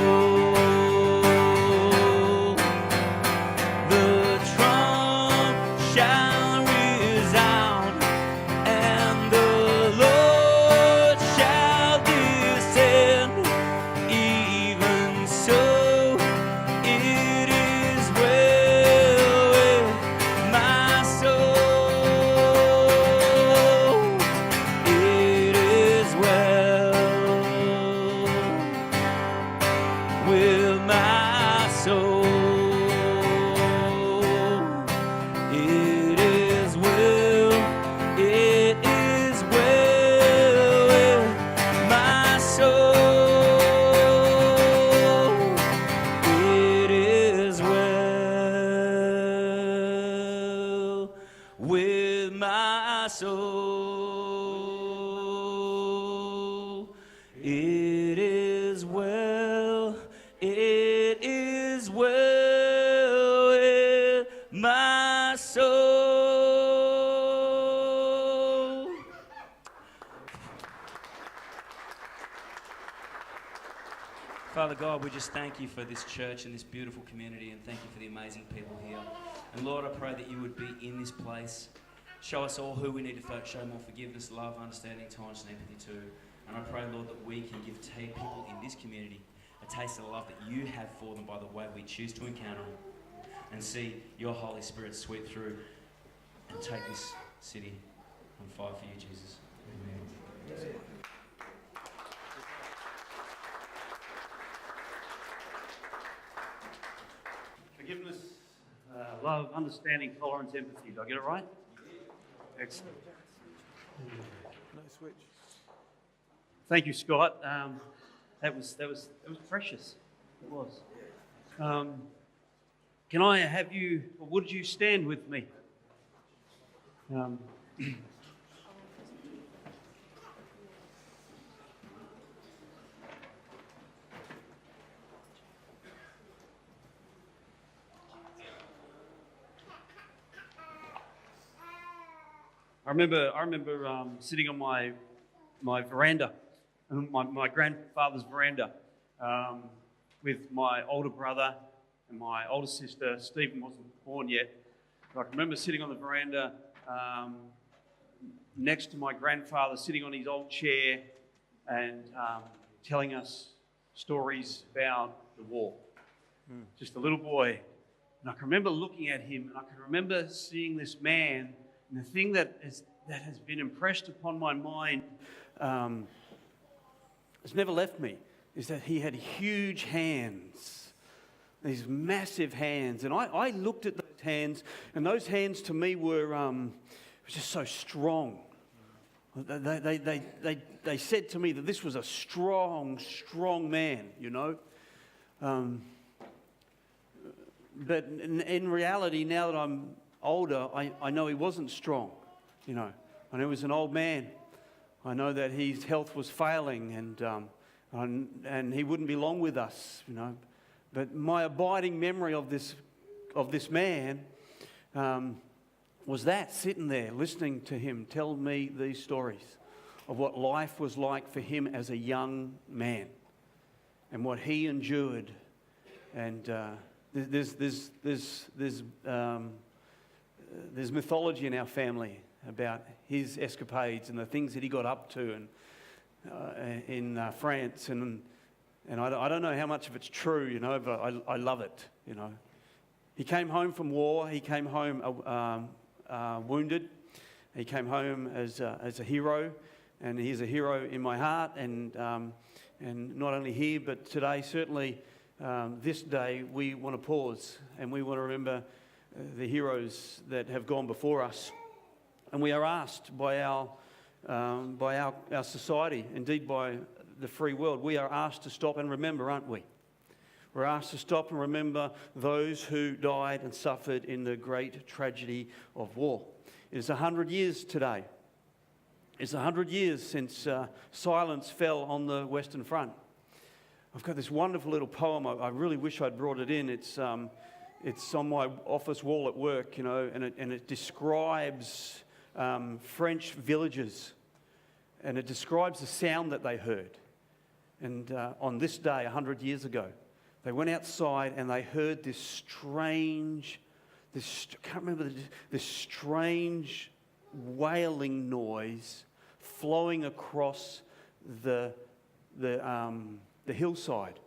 The trump shall resound, and the Lord shall descend. Even so, it is well with my soul. It is well with my soul. It is well with my soul. It is well with my soul. It is well, it is well with my soul. Father God, we just thank you for this church and this beautiful community, and thank you for the amazing people here. And Lord, I pray that you would be in this place. Show us all who we need to show more forgiveness, love, understanding, tolerance, and empathy to. And I pray, Lord, that we can give people in this community a taste of the love that you have for them by the way we choose to encounter them, and see your Holy Spirit sweep through and take this city on fire for you, Jesus. Amen. Forgiveness, love, understanding, tolerance, empathy. Did I get it right? Excellent. No switch. Thank you, Scott. That was precious. It was. Can I have you? Or would you stand with me? I remember sitting on my veranda, my grandfather's veranda, with my older brother and my older sister. Stephen wasn't born yet. But I can remember sitting on the veranda next to my grandfather, sitting on his old chair and telling us stories about the war. Just a little boy. And I can remember looking at him, and I can remember seeing this man. And the thing that has been impressed upon my mind has never left me is that he had huge hands, these massive hands. And I looked at those hands, and those hands to me were just so strong. They said to me that this was a strong man, you know. But in reality, now that I'm older, I know he wasn't strong, you know. I know he was an old man. I know that his health was failing, and he wouldn't be long with us, you know. But my abiding memory of this man was that, sitting there, listening to him tell me these stories of what life was like for him as a young man and what he endured. And there's mythology in our family about his escapades and the things that he got up to in France, and I don't know how much of it's true, you know, but I love it, you know. He came home from war. He came home wounded. He came home as a hero, and he's a hero in my heart. And not only here, but today, certainly this day, we want to pause and we want to remember the heroes that have gone before us. And we are asked by our society, indeed by the free world, we are asked to stop and remember, aren't we? We're asked to stop and remember those who died and suffered in the great tragedy of war. It is 100 years today. It's 100 years since silence fell on the Western Front. I've got this wonderful little poem. I really wish I'd brought it in. It's on my office wall at work, you know, and it describes French villages, and it describes the sound that they heard. And on this day, 100 years ago, they went outside and they heard this strange wailing noise flowing across the hillside.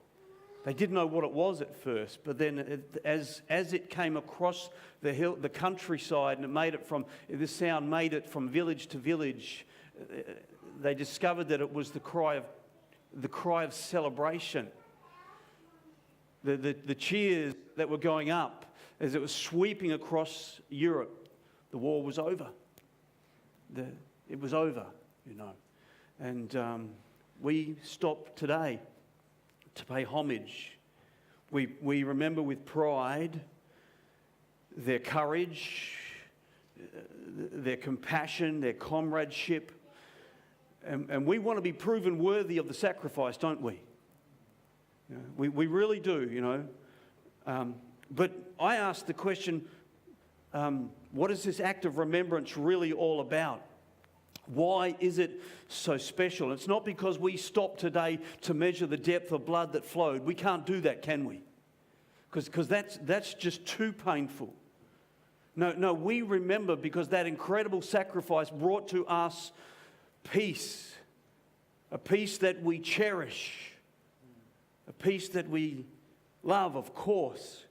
They didn't know what it was at first, but then as it came across the countryside, and this sound made it from village to village, they discovered that it was the cry of celebration. The cheers that were going up as it was sweeping across Europe. The war was over. It was over, you know. And we stop today to pay homage. We remember with pride their courage, their compassion, their comradeship. And we want to be proven worthy of the sacrifice, don't we? You know, we really do, you know. But I ask the question, what is this act of remembrance really all about? Why is it so special? It's not because we stop today to measure the depth of blood that flowed. We can't do that, can we? Because that's just too painful. No, we remember because that incredible sacrifice brought to us peace, a peace that we cherish, a peace that we love, of course.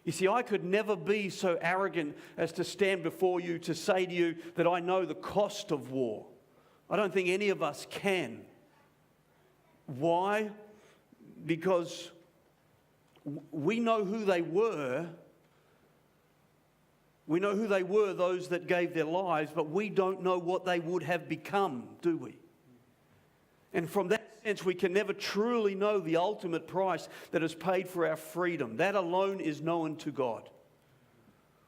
You see, I could never be so arrogant as to stand before you to say to you that I know the cost of war. I don't think any of us can. Why? Because we know who they were. We know who they were, those that gave their lives, but we don't know what they would have become, do we? And from that sense, we can never truly know the ultimate price that is paid for our freedom. That alone is known to God.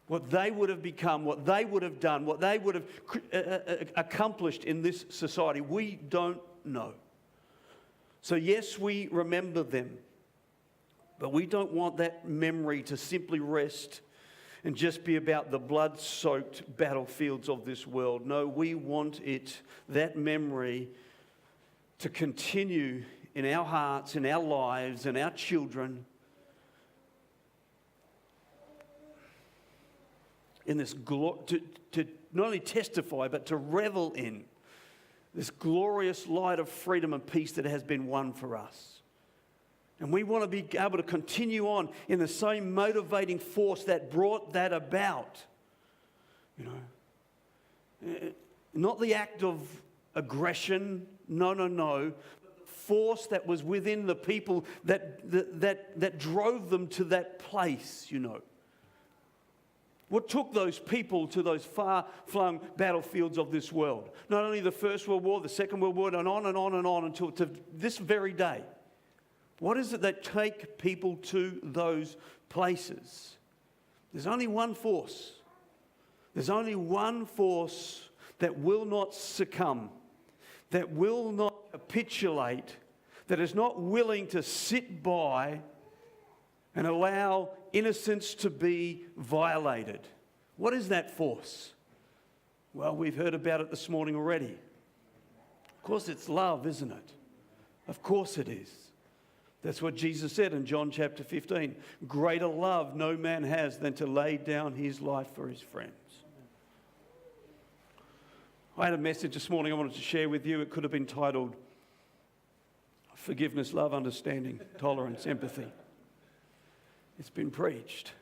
What they would have become, what they would have done, what they would have accomplished in this society, we don't know. So yes, we remember them, but we don't want that memory to simply rest and just be about the blood-soaked battlefields of this world. No, we want that memory, to continue in our hearts, in our lives, in our children, in this to not only testify, but to revel in this glorious light of freedom and peace that has been won for us. And we want to be able to continue on in the same motivating force that brought that about. You know, not the act of aggression, no. The force that was within the people that drove them to that place, you know. What took those people to those far-flung battlefields of this world? Not only the First World War, the Second World War, and on and on and on until to this very day. What is it that take people to those places? There's only one force. There's only one force that will not succumb, that will not capitulate, that is not willing to sit by and allow innocence to be violated. What is that force? Well, we've heard about it this morning already. Of course, it's love, isn't it? Of course it is. That's what Jesus said in John chapter 15. Greater love no man has than to lay down his life for his friends. I had a message this morning I wanted to share with you. It could have been titled Forgiveness, Love, Understanding, Tolerance, Empathy. It's been preached.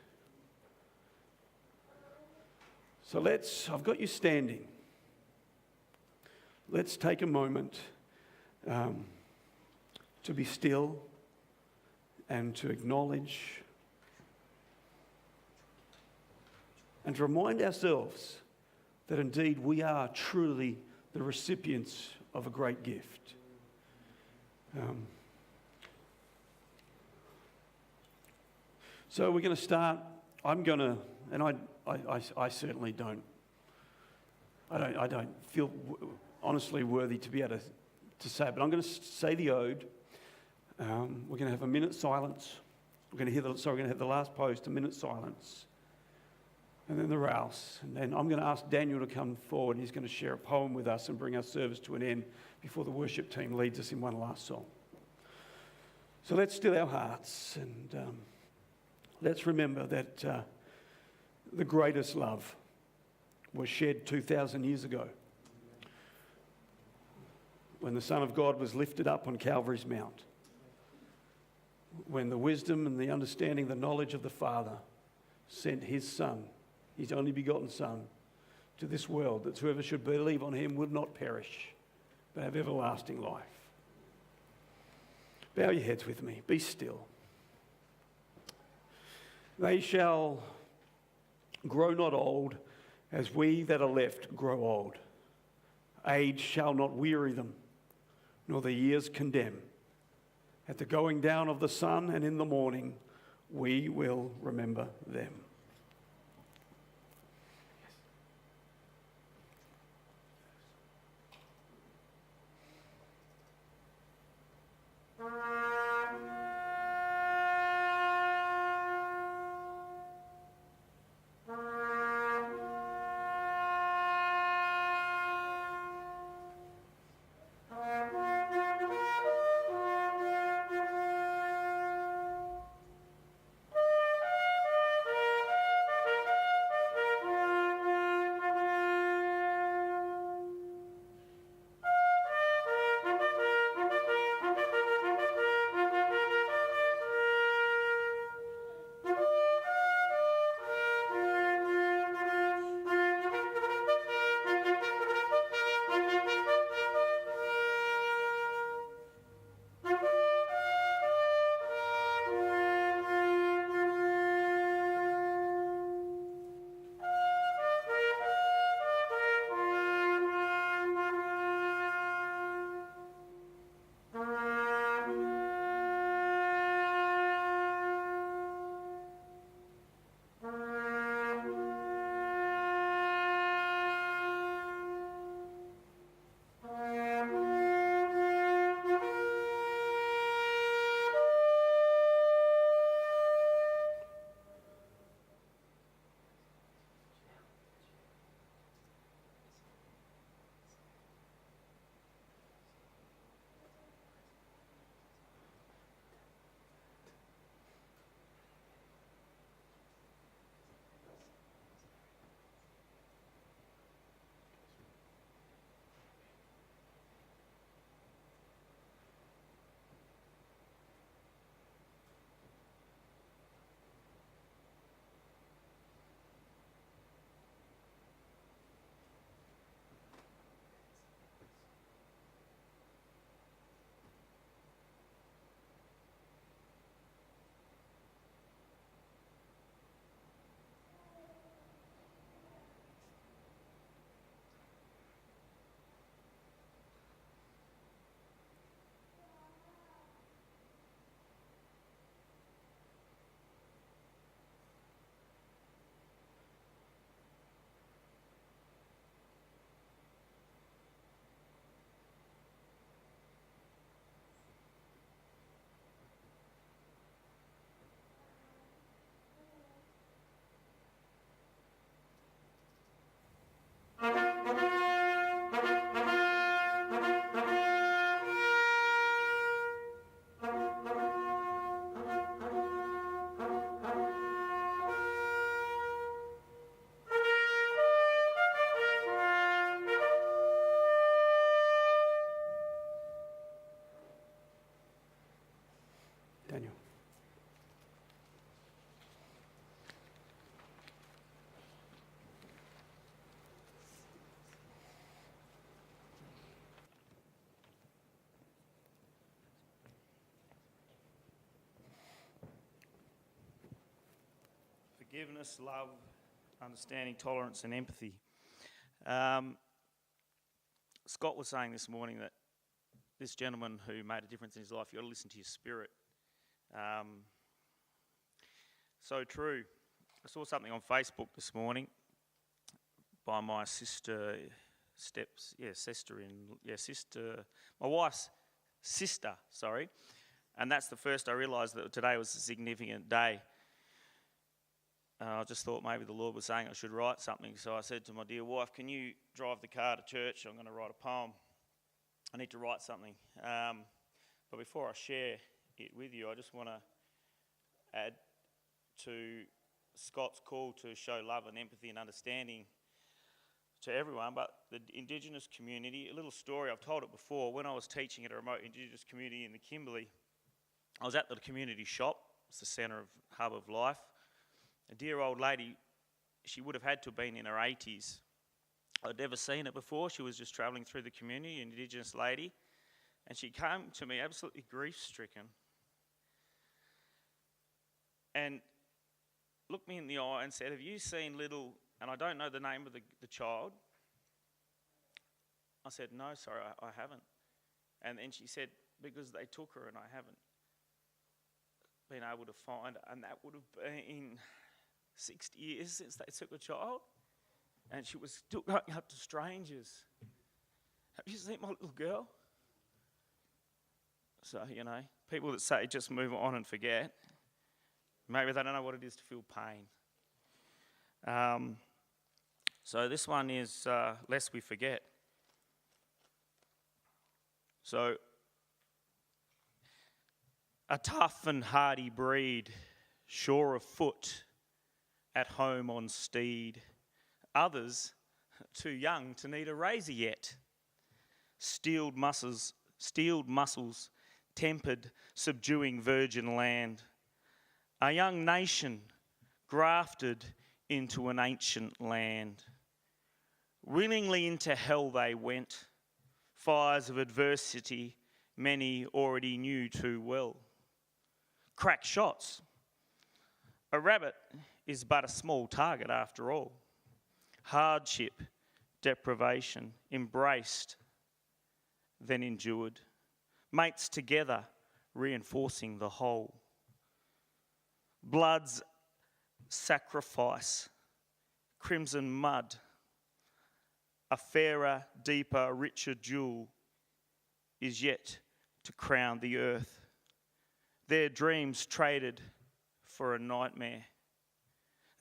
So I've got you standing. Let's take a moment to be still and to acknowledge and to remind ourselves that indeed we are truly the recipients of a great gift. So we're going to start. I'm going to, and I certainly don't. I don't feel honestly worthy to be able to say it, but I'm going to say the ode. We're going to have a minute silence. We're going to have the last post, a minute silence, and then the rouse. And then I'm going to ask Daniel to come forward. He's going to share a poem with us and bring our service to an end before the worship team leads us in one last song. So let's still our hearts and let's remember that the greatest love was shed 2,000 years ago when the Son of God was lifted up on Calvary's Mount, when the wisdom and the understanding, the knowledge of the Father sent his Son, his only begotten Son, to this world, that whoever should believe on him would not perish, but have everlasting life. Bow your heads with me. Be still. They shall grow not old, as we that are left grow old. Age shall not weary them, nor the years condemn. At the going down of the sun and in the morning, we will remember them. Forgiveness, love, understanding, tolerance, and empathy. Scott was saying this morning that this gentleman who made a difference in his life, you've got to listen to your spirit. So true. I saw something on Facebook this morning by my my wife's sister, sorry. And that's the first I realised that today was a significant day. I just thought maybe the Lord was saying I should write something. So I said to my dear wife, can you drive the car to church? I'm going to write a poem. I need to write something. But before I share it with you, I just want to add to Scott's call to show love and empathy and understanding to everyone, but the Indigenous community. A little story, I've told it before. When I was teaching at a remote Indigenous community in the Kimberley, I was at the community shop. It's the centre of hub of life. A dear old lady, she would have had to have been in her 80s. I'd never seen her before. She was just travelling through the community, an Indigenous lady, and she came to me absolutely grief-stricken and looked me in the eye and said, have you seen little, and I don't know the name of the child. I said, no, sorry, I haven't. And then she said, because they took her and I haven't been able to find her. And that would have been 60 years since they took a child. And she was still going up to strangers. Have you seen my little girl? So, people that say just move on and forget, maybe they don't know what it is to feel pain. So this one is Lest We Forget. So, a tough and hardy breed, sure of foot, at home on steed. Others, too young to need a razor yet. Steeled muscles, tempered, subduing virgin land. A young nation, grafted into an ancient land. Willingly into hell they went, fires of adversity many already knew too well. Crack shots. A rabbit is but a small target after all. Hardship, deprivation, embraced, then endured. Mates together, reinforcing the whole. Blood's sacrifice, crimson mud, a fairer, deeper, richer jewel is yet to crown the earth. Their dreams traded for a nightmare,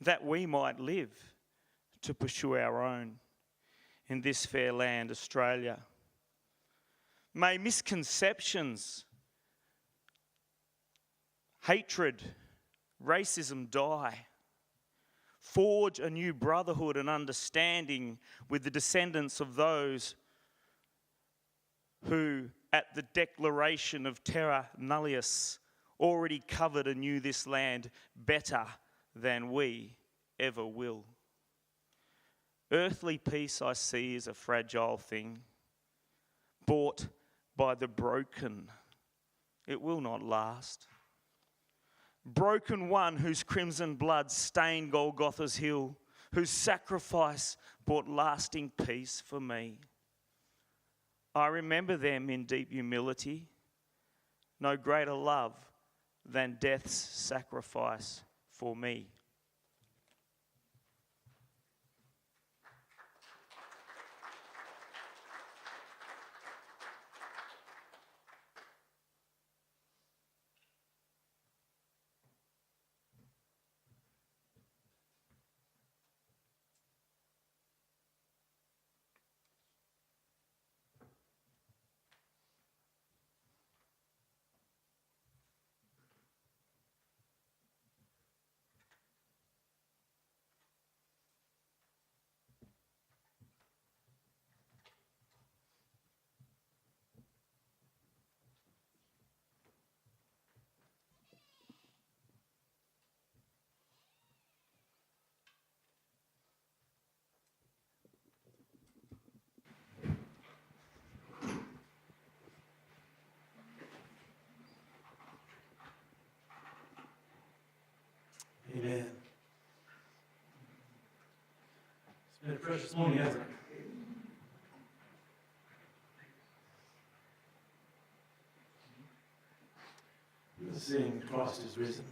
that we might live to pursue our own in this fair land, Australia. May misconceptions, hatred, racism die. Forge a new brotherhood and understanding with the descendants of those who, at the declaration of terra nullius, already covered and knew this land better than we ever will. Earthly peace I see is a fragile thing, bought by the broken. It will not last. Broken one whose crimson blood stained Golgotha's hill, whose sacrifice brought lasting peace for me. I remember them in deep humility. No greater love than death's sacrifice for me. Been a precious morning, hasn't it? We're seeing Christ is risen.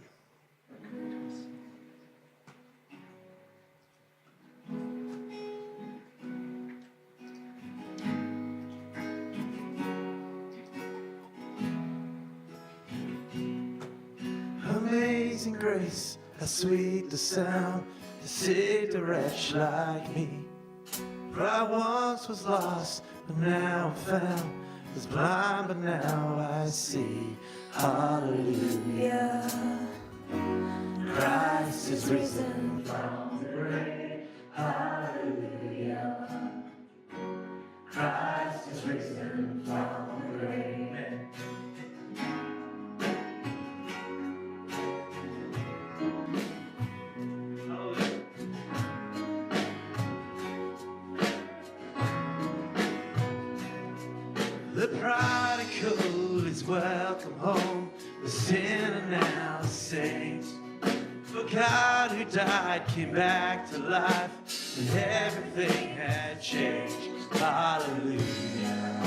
Amazing grace, how sweet the sound that saved a wretch like me. For I once was lost, but now I'm found. Was blind, but now I see. Hallelujah. Christ is risen from the grave. Hallelujah. Christ is risen from the grave. The prodigal is welcome home, the sinner now is saved. For God who died came back to life, and everything had changed. Hallelujah.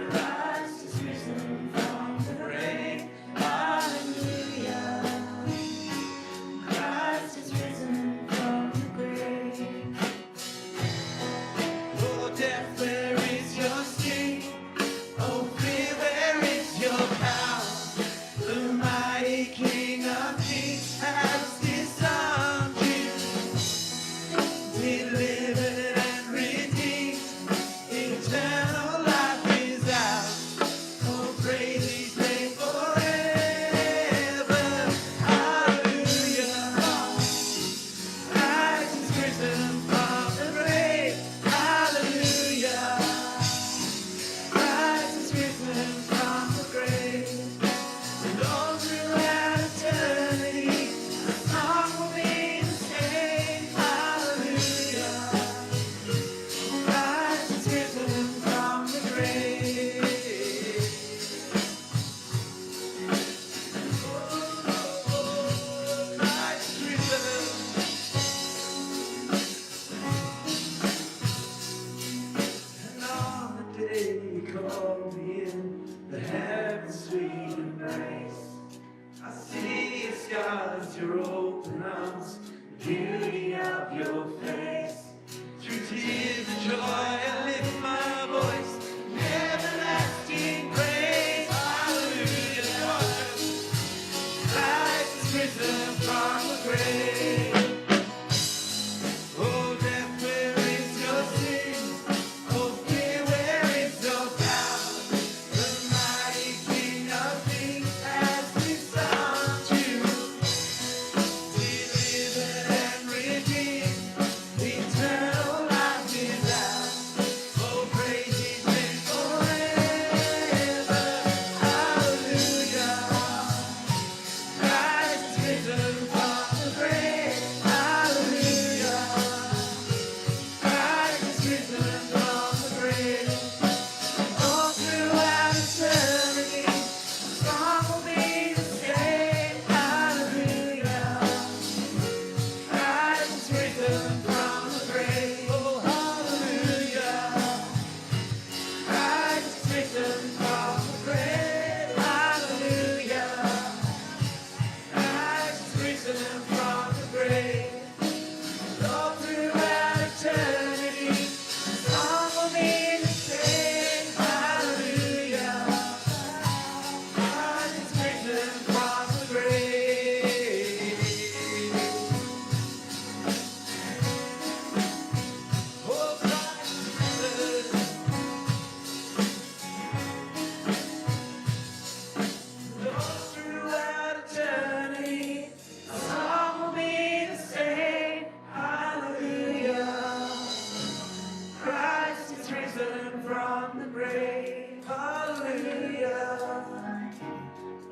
Christ is risen from the grave. Hallelujah. Christ is risen from the grave. Oh, death, where is your sting? Oh, fear, where is your power? The mighty King of Kings has disarmed you, delivered and redeemed. Eternal life is ours. Oh, praise His name forever. Hallelujah. Christ is risen from the grave. Hallelujah. Christ is risen from the grave. And all throughout eternity, the song will be the same. Hallelujah. Christ is risen from the grave. Oh, Christ is risen. And on the day you called me in, the heaven's sweet embrace, I see your scars, your open arms, the beauty of your face. Through tears of joy, I lift my voice, everlasting praise. Hallelujah. Christ is risen from the grave. Oh, death, where is your sting? Oh, fear, where is your power? The mighty King of Kings has disarmed you, delivered and redeemed. Eternal life is ours. Oh, praise His name forever. Hallelujah. Christ is risen from the grave. Hallelujah. Christ is risen from the grave. All throughout eternity, the song will be the same. Hallelujah. Christ is risen from the grave. Oh, hallelujah. Christ is risen from the grave. Hallelujah. Christ is risen from the grave. All throughout eternity, the song will be the same. Hallelujah. Christ is risen from the grave. Oh, Christ is risen. All throughout eternity, the song will be the same. Hallelujah. Christ is risen from the grave. Hallelujah.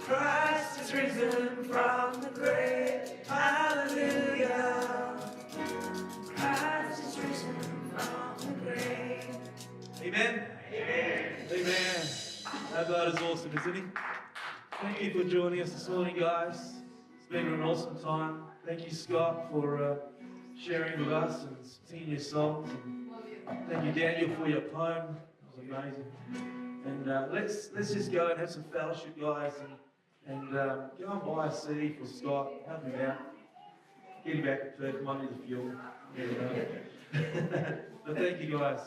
Christ is risen from the grave. Hallelujah. Christ is risen from the grave. Amen. Amen. Amen. Our God is awesome, isn't He? Thank you for joining us this morning, guys. It's been an awesome time. Thank you, Scott, for sharing with us and singing your songs. And thank you, Daniel, for your poem. It was amazing. And let's just go and have some fellowship, guys, and go and buy a CD for Scott, help him out, get him back to Perth, money the fuel. But thank you, guys.